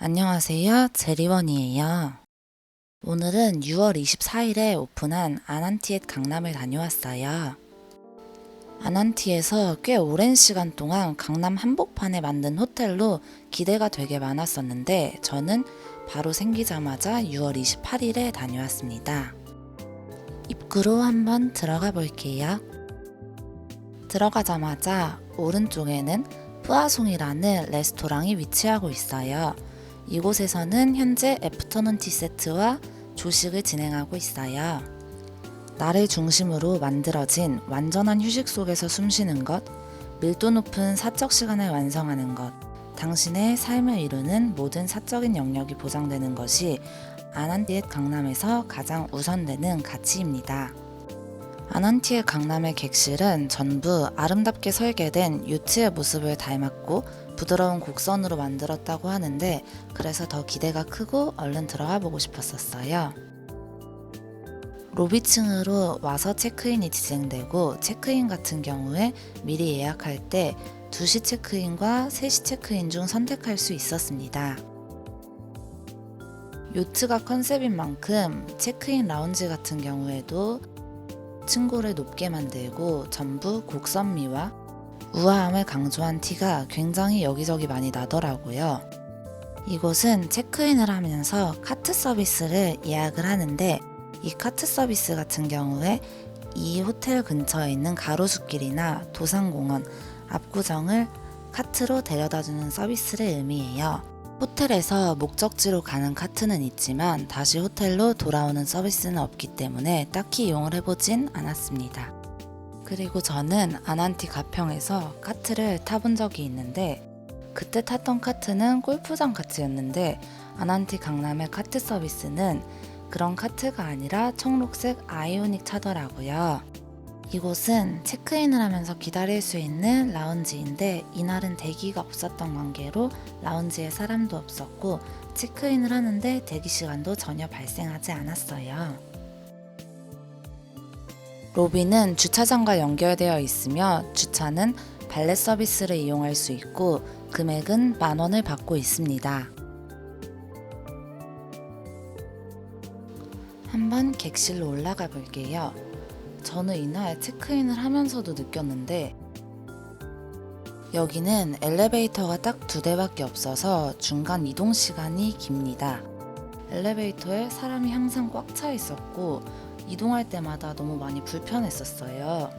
안녕하세요. 제리원이에요. 오늘은 6월 24일에 오픈한 아난티엣 강남을 다녀왔어요. 아난티에서 꽤 오랜 시간 동안 강남 한복판에 만든 호텔로 기대가 되게 많았었는데 저는 바로 생기자마자 6월 28일에 다녀왔습니다. 입구로 한번 들어가 볼게요. 들어가자마자 오른쪽에는 뿌아송이라는 레스토랑이 위치하고 있어요. 이곳에서는 현재 애프터눈 티 세트와 조식을 진행하고 있어요. 나를 중심으로 만들어진 완전한 휴식 속에서 숨쉬는 것, 밀도 높은 사적 시간을 완성하는 것, 당신의 삶을 이루는 모든 사적인 영역이 보장되는 것이 아난티엣 강남에서 가장 우선되는 가치입니다. 아난티엣 강남의 객실은 전부 아름답게 설계된 요트의 모습을 닮았고 부드러운 곡선으로 만들었다고 하는데 그래서 더 기대가 크고 얼른 들어가 보고 싶었었어요. 로비층으로 와서 체크인이 진행되고 체크인 같은 경우에 미리 예약할 때 2시 체크인과 3시 체크인 중 선택할 수 있었습니다. 요트가 컨셉인 만큼 체크인 라운지 같은 경우에도 층고를 높게 만들고 전부 곡선미와 우아함을 강조한 티가 굉장히 여기저기 많이 나더라고요. 이곳은 체크인을 하면서 카트 서비스를 예약을 하는데 이 카트 서비스 같은 경우에 이 호텔 근처에 있는 가로수길이나 도산공원, 압구정을 카트로 데려다주는 서비스를 의미해요. 호텔에서 목적지로 가는 카트는 있지만 다시 호텔로 돌아오는 서비스는 없기 때문에 딱히 이용을 해보진 않았습니다. 그리고 저는 아난티 가평에서 카트를 타본 적이 있는데 그때 탔던 카트는 골프장 카트였는데 아난티 강남의 카트 서비스는 그런 카트가 아니라 청록색 아이오닉 차더라고요. 이곳은 체크인을 하면서 기다릴 수 있는 라운지인데 이날은 대기가 없었던 관계로 라운지에 사람도 없었고 체크인을 하는데 대기 시간도 전혀 발생하지 않았어요. 로비는 주차장과 연결되어 있으며 주차는 발렛 서비스를 이용할 수 있고 금액은 10,000원을 받고 있습니다. 한번 객실로 올라가 볼게요. 저는 이날 체크인을 하면서도 느꼈는데 여기는 엘리베이터가 딱 2대밖에 없어서 중간 이동 시간이 깁니다. 엘리베이터에 사람이 항상 꽉 차 있었고 이동할 때마다 너무 많이 불편했었어요.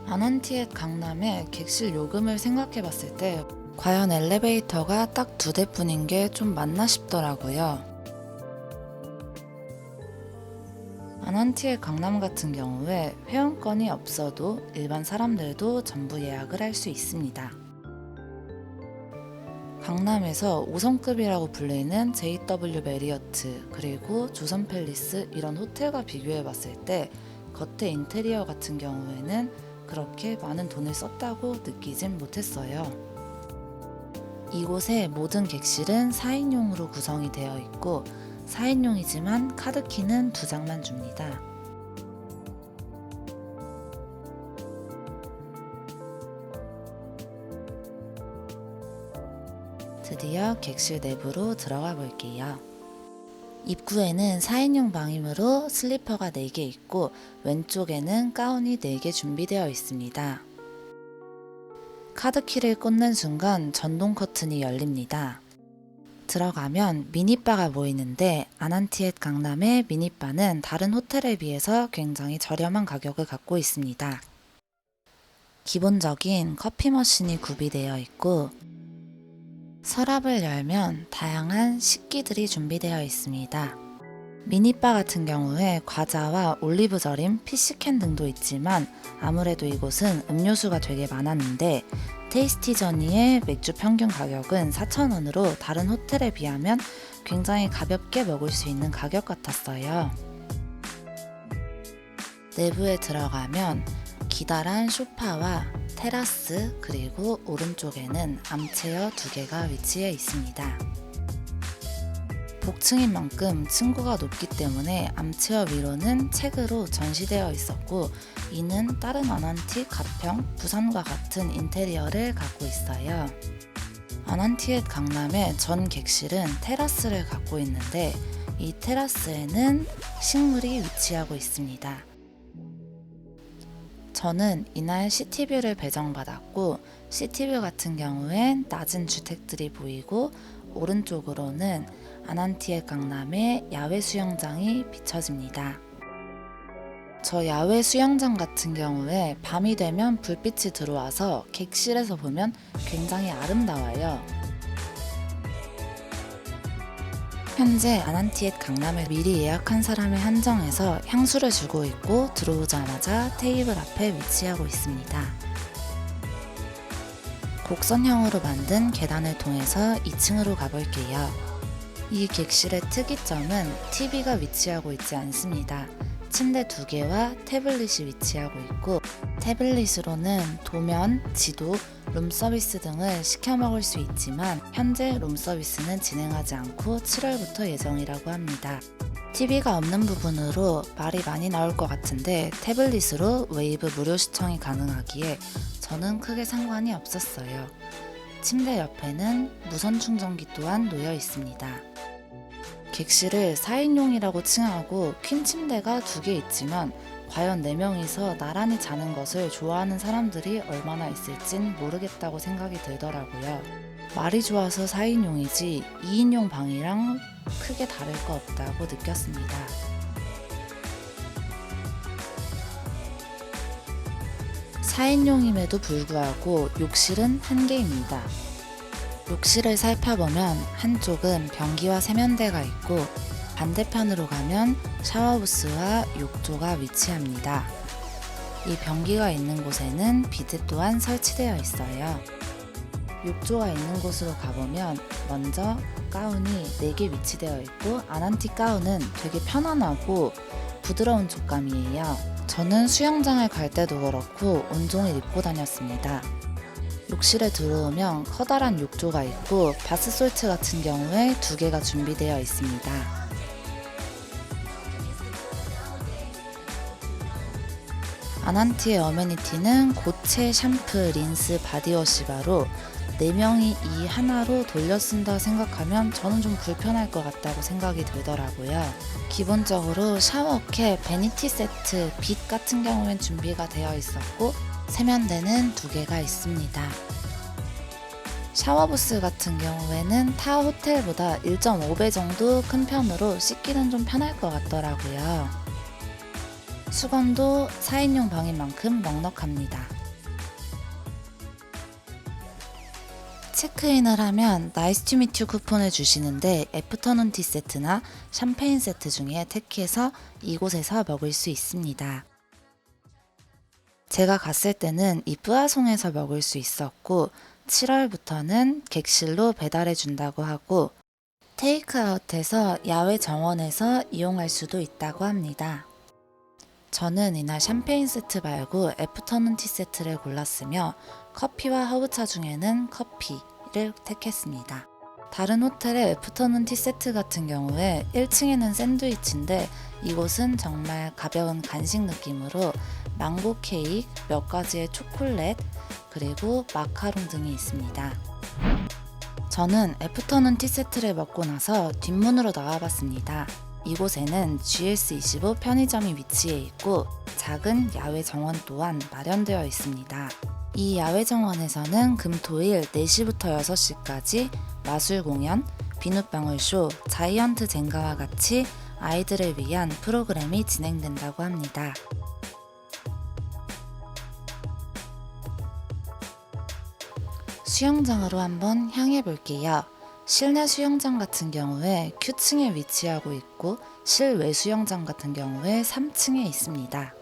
아난티엣 강남의 객실 요금을 생각해 봤을 때 과연 엘리베이터가 딱 2대뿐인 게 좀 맞나 싶더라고요. 아난티엣 강남 같은 경우에 회원권이 없어도 일반 사람들도 전부 예약을 할 수 있습니다. 강남에서 5성급이라고 불리는 JW 메리어트 그리고 조선 팰리스 이런 호텔과 비교해 봤을 때 겉에 인테리어 같은 경우에는 그렇게 많은 돈을 썼다고 느끼진 못했어요. 이곳의 모든 객실은 4인용으로 구성이 되어 있고 4인용이지만 카드키는 2장만 줍니다. 드디어 객실 내부로 들어가 볼게요. 입구에는 4인용 방이므로 슬리퍼가 4개 있고 왼쪽에는 가운이 4개 준비되어 있습니다. 카드키를 꽂는 순간 전동 커튼이 열립니다. 들어가면 미니바가 보이는데 아난티엣 강남의 미니바는 다른 호텔에 비해서 굉장히 저렴한 가격을 갖고 있습니다. 기본적인 커피 머신이 구비되어 있고 서랍을 열면 다양한 식기들이 준비되어 있습니다. 미니바 같은 경우에 과자와 올리브 절임, 피시캔 등도 있지만 아무래도 이곳은 음료수가 되게 많았는데 테이스티 저니의 맥주 평균 가격은 4,000원으로 다른 호텔에 비하면 굉장히 가볍게 먹을 수 있는 가격 같았어요. 내부에 들어가면 기다란 소파와 테라스 그리고 오른쪽에는 암체어 2개가 위치해 있습니다. 복층인 만큼 층고가 높기 때문에 암체어 위로는 책으로 전시되어 있었고 이는 다른 아난티, 가평, 부산과 같은 인테리어를 갖고 있어요. 아난티엣 강남의 전 객실은 테라스를 갖고 있는데 이 테라스에는 식물이 위치하고 있습니다. 저는 이날 시티뷰를 배정받았고 시티뷰 같은 경우엔 낮은 주택들이 보이고 오른쪽으로는 아난티엣 강남의 야외 수영장이 비춰집니다. 저 야외 수영장 같은 경우에 밤이 되면 불빛이 들어와서 객실에서 보면 굉장히 아름다워요. 현재 아난티엣 강남을 미리 예약한 사람에 한정해서 향수를 주고 있고 들어오자마자 테이블 앞에 위치하고 있습니다. 곡선형으로 만든 계단을 통해서 2층으로 가볼게요. 이 객실의 특이점은 TV가 위치하고 있지 않습니다. 침대 2개와 태블릿이 위치하고 있고 태블릿으로는 도면, 지도, 룸서비스 등을 시켜 먹을 수 있지만 현재 룸서비스는 진행하지 않고 7월부터 예정이라고 합니다. TV가 없는 부분으로 말이 많이 나올 것 같은데 태블릿으로 웨이브 무료 시청이 가능하기에 저는 크게 상관이 없었어요. 침대 옆에는 무선 충전기 또한 놓여 있습니다. 객실을 4인용이라고 칭하고 퀸 침대가 2개 있지만 과연 4명이서 나란히 자는 것을 좋아하는 사람들이 얼마나 있을진 모르겠다고 생각이 들더라고요. 말이 좋아서 4인용이지 2인용 방이랑 크게 다를 거 없다고 느꼈습니다. (4인용임에도) 불구하고 욕실은 1개입니다. 욕실을 살펴보면 한쪽은 변기와 세면대가 있고 반대편으로 가면 샤워부스와 욕조가 위치합니다. 이 변기가 있는 곳에는 비드 또한 설치되어 있어요. 욕조가 있는 곳으로 가보면 먼저 가운이 4개 위치되어 있고 아난티 가운은 되게 편안하고 부드러운 촉감이에요. 저는 수영장을 갈 때도 그렇고 온종일 입고 다녔습니다. 욕실에 들어오면 커다란 욕조가 있고 바스솔트 같은 경우에 2개가 준비되어 있습니다. 아난티의 어메니티는 고체, 샴푸, 린스, 바디워시 바로 4명이 이 하나로 돌려 쓴다 생각하면 저는 좀 불편할 것 같다고 생각이 들더라고요. 기본적으로 샤워캡, 베니티 세트, 빛 같은 경우엔 준비가 되어 있었고 세면대는 2개가 있습니다. 샤워부스 같은 경우에는 타 호텔보다 1.5배 정도 큰 편으로 씻기는 좀 편할 것 같더라고요. 수건도 4인용 방인 만큼 넉넉합니다. 체크인을 하면 나이스 투 미트 유 쿠폰을 주시는데 애프터눈 티 세트나 샴페인 세트 중에 택해서 이곳에서 먹을 수 있습니다. 제가 갔을 때는 이 뿌아송에서 먹을 수 있었고 7월부터는 객실로 배달해 준다고 하고 테이크아웃해서 야외 정원에서 이용할 수도 있다고 합니다. 저는 이날 샴페인 세트 말고 애프터눈 티 세트를 골랐으며 커피와 허브차 중에는 커피를 택했습니다. 다른 호텔의 애프터눈 티 세트 같은 경우에 1층에는 샌드위치인데 이곳은 정말 가벼운 간식 느낌으로 망고 케이크, 몇 가지의 초콜릿, 그리고 마카롱 등이 있습니다. 저는 애프터눈 티 세트를 먹고 나서 뒷문으로 나와봤습니다. 이곳에는 GS25 편의점이 위치해 있고 작은 야외 정원 또한 마련되어 있습니다. 이 야외 정원에서는 금, 토, 일 4시부터 6시까지 마술 공연, 비눗방울 쇼, 자이언트 젠가와 같이 아이들을 위한 프로그램이 진행된다고 합니다. 수영장으로 한번 향해 볼게요. 실내 수영장 같은 경우에 Q층에 위치하고 있고 실외 수영장 같은 경우에 3층에 있습니다.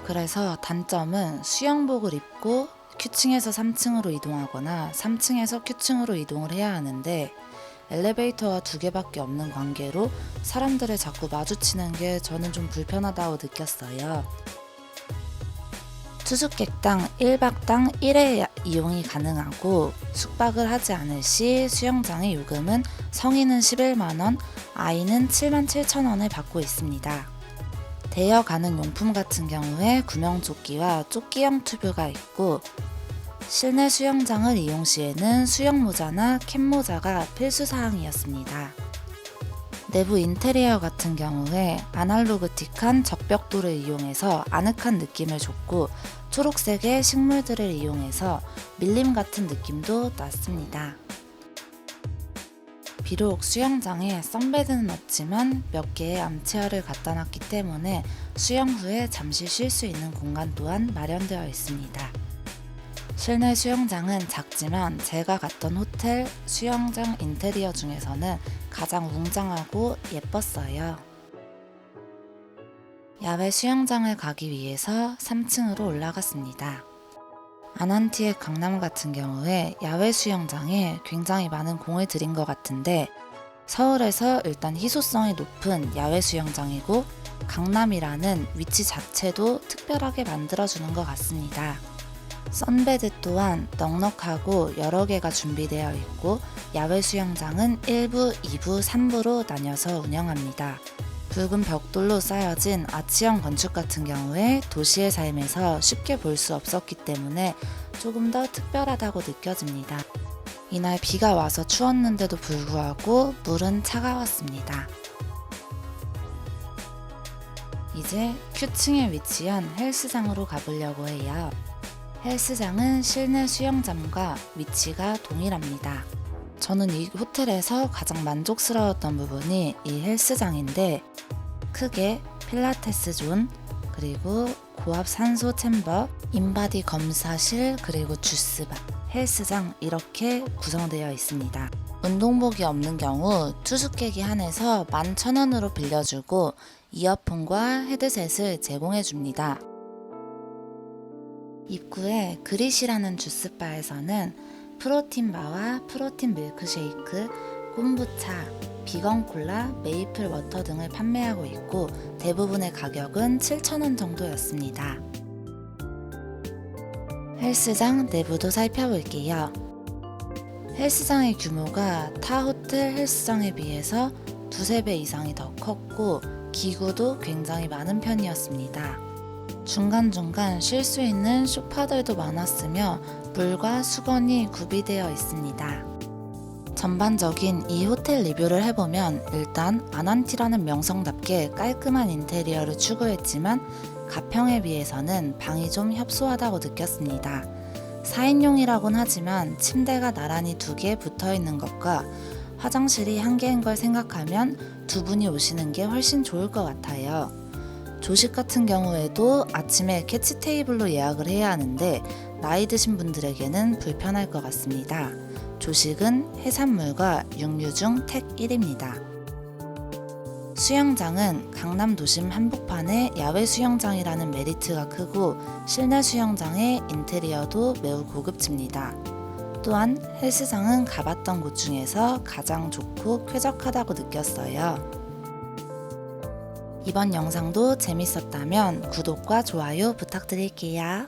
그래서 단점은 수영복을 입고 Q층에서 3층으로 이동하거나 3층에서 Q층으로 이동을 해야 하는데 엘리베이터가 2개밖에 없는 관계로 사람들을 자꾸 마주치는 게 저는 좀 불편하다고 느꼈어요. 투숙객당 1박당 1회 이용이 가능하고 숙박을 하지 않을 시 수영장의 요금은 성인은 11만원, 아이는 77,000원을 받고 있습니다. 대여 가능 용품 같은 경우에 구명조끼와 조끼형 튜브가 있고 실내 수영장을 이용 시에는 수영모자나 캡모자가 필수사항이었습니다. 내부 인테리어 같은 경우에 아날로그틱한 적벽돌을 이용해서 아늑한 느낌을 줬고 초록색의 식물들을 이용해서 밀림 같은 느낌도 났습니다. 비록 수영장에 선베드는 없지만 몇 개의 암체어를 갖다 놨기 때문에 수영 후에 잠시 쉴 수 있는 공간 또한 마련되어 있습니다. 실내 수영장은 작지만 제가 갔던 호텔 수영장 인테리어 중에서는 가장 웅장하고 예뻤어요. 야외 수영장을 가기 위해서 3층으로 올라갔습니다. 아난티의 강남 같은 경우에 야외 수영장에 굉장히 많은 공을 들인 것 같은데 서울에서 일단 희소성이 높은 야외 수영장이고 강남이라는 위치 자체도 특별하게 만들어주는 것 같습니다. 선베드 또한 넉넉하고 여러 개가 준비되어 있고 야외 수영장은 1부, 2부, 3부로 나뉘어서 운영합니다. 붉은 벽돌로 쌓여진 아치형 건축 같은 경우에 도시의 삶에서 쉽게 볼 수 없었기 때문에 조금 더 특별하다고 느껴집니다. 이날 비가 와서 추웠는데도 불구하고 물은 차가웠습니다. 이제 Q층에 위치한 헬스장으로 가보려고 해요. 헬스장은 실내 수영장과 위치가 동일합니다. 저는 이 호텔에서 가장 만족스러웠던 부분이 이 헬스장인데 크게 필라테스 존, 그리고 고압 산소 챔버, 인바디 검사실, 그리고 주스바, 헬스장 이렇게 구성되어 있습니다. 운동복이 없는 경우 투숙객이 한해서 11,000원으로 빌려주고 이어폰과 헤드셋을 제공해줍니다. 입구에 그릿이라는 주스바에서는 프로틴 바와 프로틴 밀크쉐이크, 콤부차, 비건 콜라, 메이플 워터 등을 판매하고 있고 대부분의 가격은 7,000원 정도였습니다. 헬스장 내부도 살펴볼게요. 헬스장의 규모가 타 호텔 헬스장에 비해서 두세 배 이상이 더 컸고 기구도 굉장히 많은 편이었습니다. 중간중간 쉴 수 있는 소파들도 많았으며 물과 수건이 구비되어 있습니다. 전반적인 이 호텔 리뷰를 해보면 일단 아난티라는 명성답게 깔끔한 인테리어를 추구했지만 가평에 비해서는 방이 좀 협소하다고 느꼈습니다. 4인용이라곤 하지만 침대가 나란히 2개 붙어있는 것과 화장실이 1개인 걸 생각하면 2분이 오시는 게 훨씬 좋을 것 같아요. 조식 같은 경우에도 아침에 캐치 테이블로 예약을 해야 하는데 나이 드신 분들에게는 불편할 것 같습니다. 조식은 해산물과 육류 중 택 1입니다. 수영장은 강남 도심 한복판에 야외 수영장이라는 메리트가 크고 실내 수영장의 인테리어도 매우 고급집니다. 또한 헬스장은 가봤던 곳 중에서 가장 좋고 쾌적하다고 느꼈어요. 이번 영상도 재밌었다면 구독과 좋아요 부탁드릴게요.